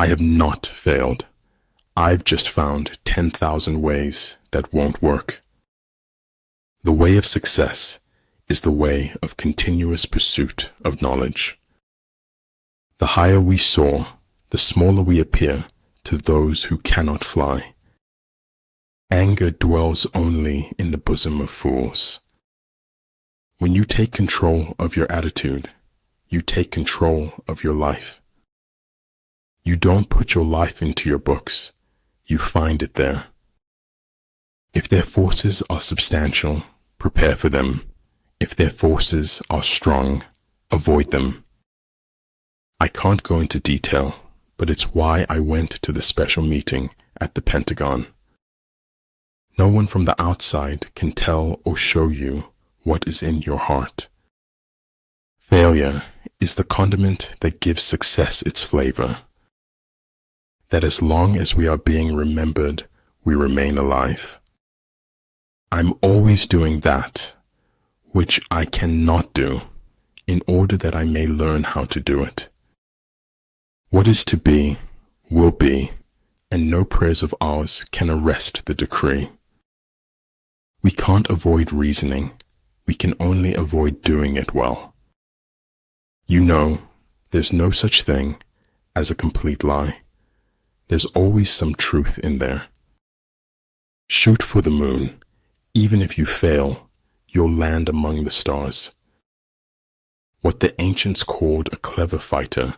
I have not failed. I've just found 10,000 ways that won't work. The way of success is the way of continuous pursuit of knowledge. The higher we soar, the smaller we appear to those who cannot fly. Anger dwells only in the bosom of fools. When you take control of your attitude, you take control of your life. You don't put your life into your books, you find it there. If their forces are substantial, prepare for them. If their forces are strong, avoid them. I can't go into detail, but it's why I went to the special meeting at the Pentagon. No one from the outside can tell or show you what is in your heart. Failure is the condiment that gives success its flavor. That as long as we are being remembered, we remain alive. I'm always doing that, which I cannot do, in order that I may learn how to do it. What is to be, will be, and no prayers of ours can arrest the decree. We can't avoid reasoning, we can only avoid doing it well. You know, there's no such thing as a complete lie. There's always some truth in there. Shoot for the moon. Even if you fail, you'll land among the stars. What the ancients called a clever fighter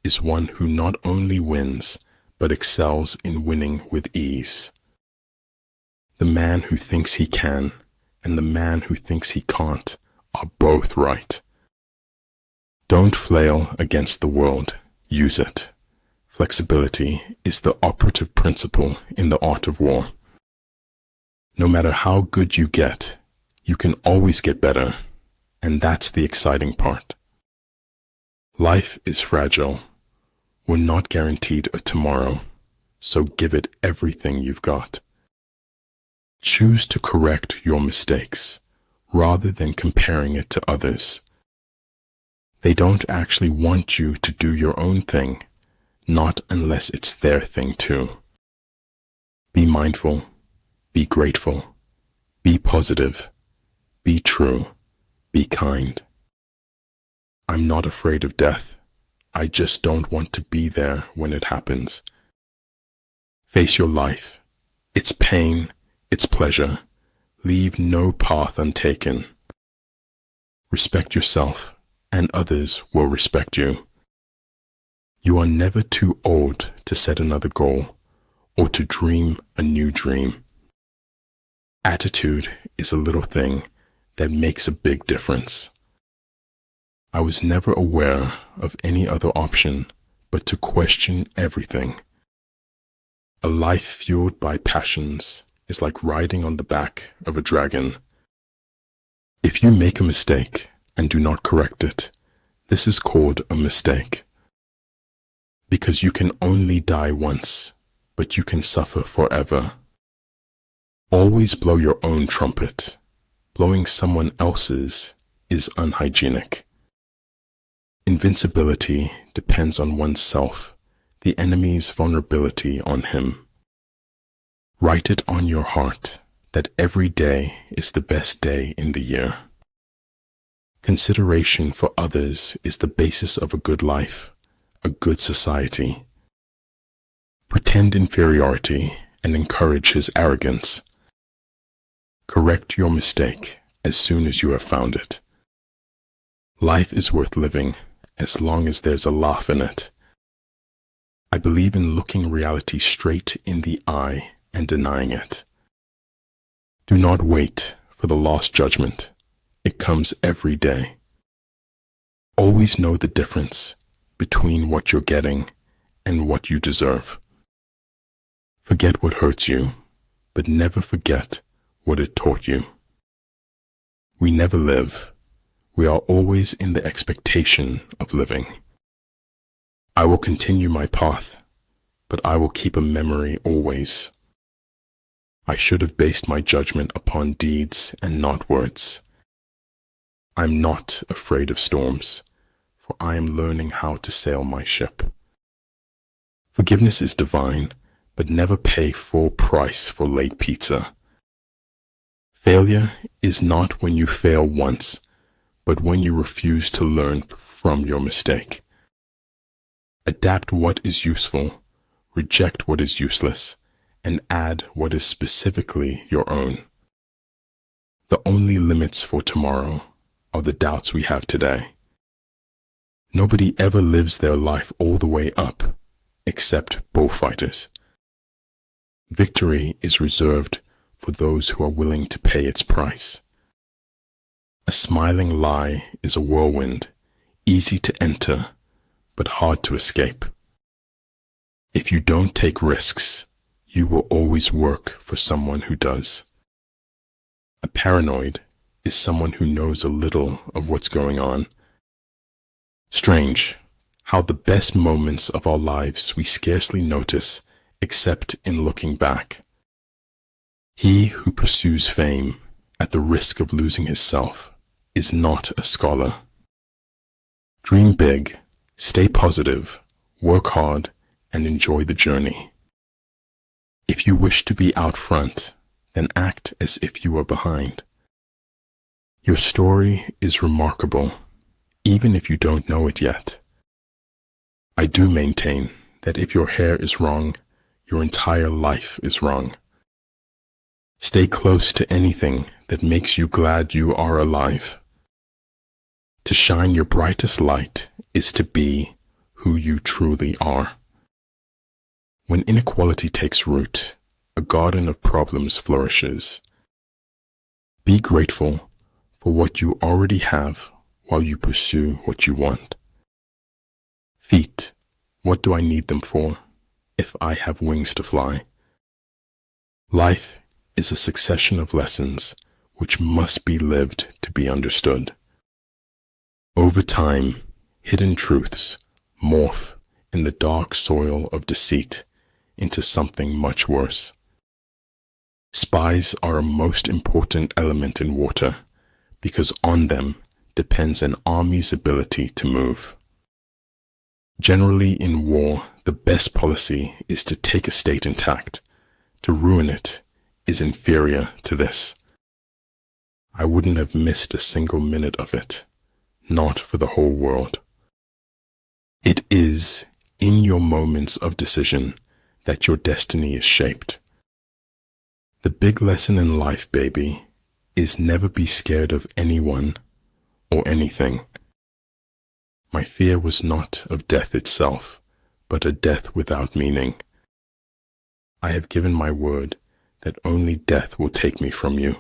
is one who not only wins, but excels in winning with ease. The man who thinks he can and the man who thinks he can't are both right. Don't flail against the world, use it. Flexibility is the operative principle in the art of war. No matter how good you get, you can always get better, and that's the exciting part. Life is fragile. We're not guaranteed a tomorrow, so give it everything you've got. Choose to correct your mistakes, rather than comparing it to others. They don't actually want you to do your own thing, not unless it's their thing too. Be mindful, be grateful, be positive, be true, be kind. I'm not afraid of death. I just don't want to be there when it happens. Face your life, its pain, its pleasure. Leave no path untaken. Respect yourself, and others will respect you. You are never too old to set another goal or to dream a new dream. Attitude is a little thing that makes a big difference. I was never aware of any other option but to question everything. A life fueled by passions is like riding on the back of a dragon. If you make a mistake and do not correct it, this is called a mistake. Because you can only die once, but you can suffer forever. Always blow your own trumpet. Blowing someone else's is unhygienic. Invincibility depends on oneself, the enemy's vulnerability on him. Write it on your heart that every day is the best day in the year. Consideration for others is the basis of a good life, a good society. Pretend inferiority and encourage his arrogance. Correct your mistake as soon as you have found it. Life is worth living as long as there's a laugh in it. I believe in looking reality straight in the eye and denying it. Do not wait for the last judgment. It comes every day. Always know the difference between what you're getting and what you deserve. Forget what hurts you, but never forget what it taught you. We never live. We are always in the expectation of living. I will continue my path, but I will keep a memory always. I should have based my judgment upon deeds and not words. I'm not afraid of storms, for I am learning how to sail my ship. Forgiveness is divine, but never pay full price for late pizza. Failure is not when you fail once, but when you refuse to learn from your mistake. Adapt what is useful, reject what is useless, and add what is specifically your own. The only limits for tomorrow are the doubts we have today. Nobody ever lives their life all the way up, except bullfighters. Victory is reserved for those who are willing to pay its price. A smiling lie is a whirlwind, easy to enter, but hard to escape. If you don't take risks, you will always work for someone who does. A paranoid is someone who knows a little of what's going on. Strange how the best moments of our lives we scarcely notice except in looking back. He who pursues fame at the risk of losing himself is not a scholar. Dream big, stay positive, work hard, and enjoy the journey. If you wish to be out front, then act as if you were behind. Your story is remarkable, even if you don't know it yet. I do maintain that if your hair is wrong, your entire life is wrong. Stay close to anything that makes you glad you are alive. To shine your brightest light is to be who you truly are. When inequality takes root, a garden of problems flourishes. Be grateful for what you already have while you pursue what you want. Feet, what do I need them for if I have wings to fly? Life is a succession of lessons which must be lived to be understood. Over time, hidden truths morph in the dark soil of deceit into something much worse. Spies are a most important element in water because on them depends an army's ability to move. Generally in war, the best policy is to take a state intact. To ruin it is inferior to this. I wouldn't have missed a single minute of it, not for the whole world. It is in your moments of decision that your destiny is shaped. The big lesson in life, baby, is never be scared of anyone or anything. My fear was not of death itself, but a death without meaning. I have given my word that only death will take me from you.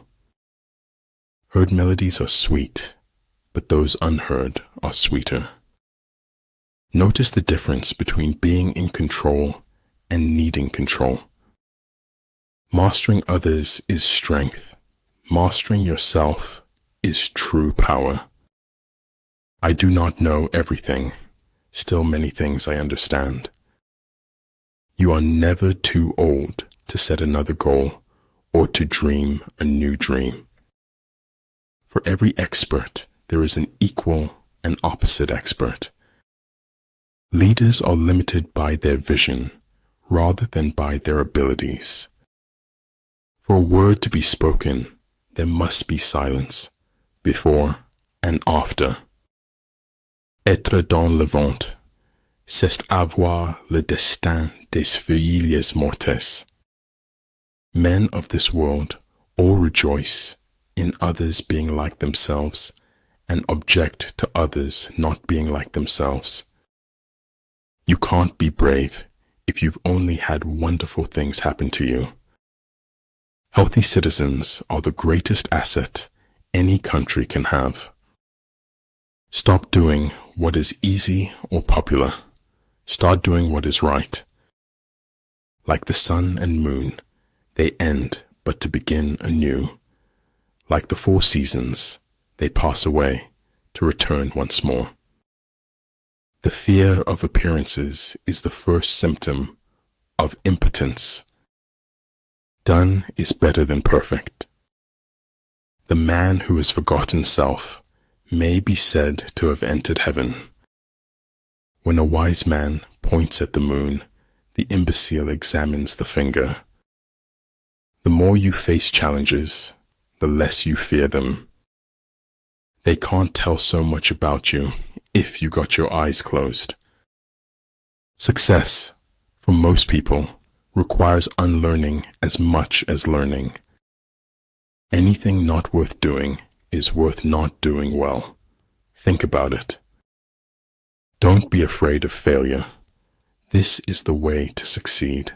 Heard melodies are sweet, but those unheard are sweeter. Notice the difference between being in control and needing control. Mastering others is strength. Mastering yourself is true power. I do not know everything, still many things I understand. You are never too old to set another goal or to dream a new dream. For every expert, there is an equal and opposite expert. Leaders are limited by their vision rather than by their abilities. For a word to be spoken, there must be silence, before and after. Être dans le ventre, c'est avoir le destin des feuilles mortes. Men of this world all rejoice in others being like themselves and object to others not being like themselves. You can't be brave if you've only had wonderful things happen to you. Healthy citizens are the greatest asset any country can have. Stop doing what is easy or popular. Start doing what is right. Like the sun and moon, they end but to begin anew. Like the four seasons, they pass away to return once more. The fear of appearances is the first symptom of impotence. Done is better than perfect. The man who has forgotten self may be said to have entered heaven. When a wise man points at the moon, the imbecile examines the finger. The more you face challenges, the less you fear them. They can't tell so much about you if you got your eyes closed. Success, for most people, requires unlearning as much as learning. Anything not worth doing is worth not doing well. Think about it. Don't be afraid of failure. This is the way to succeed.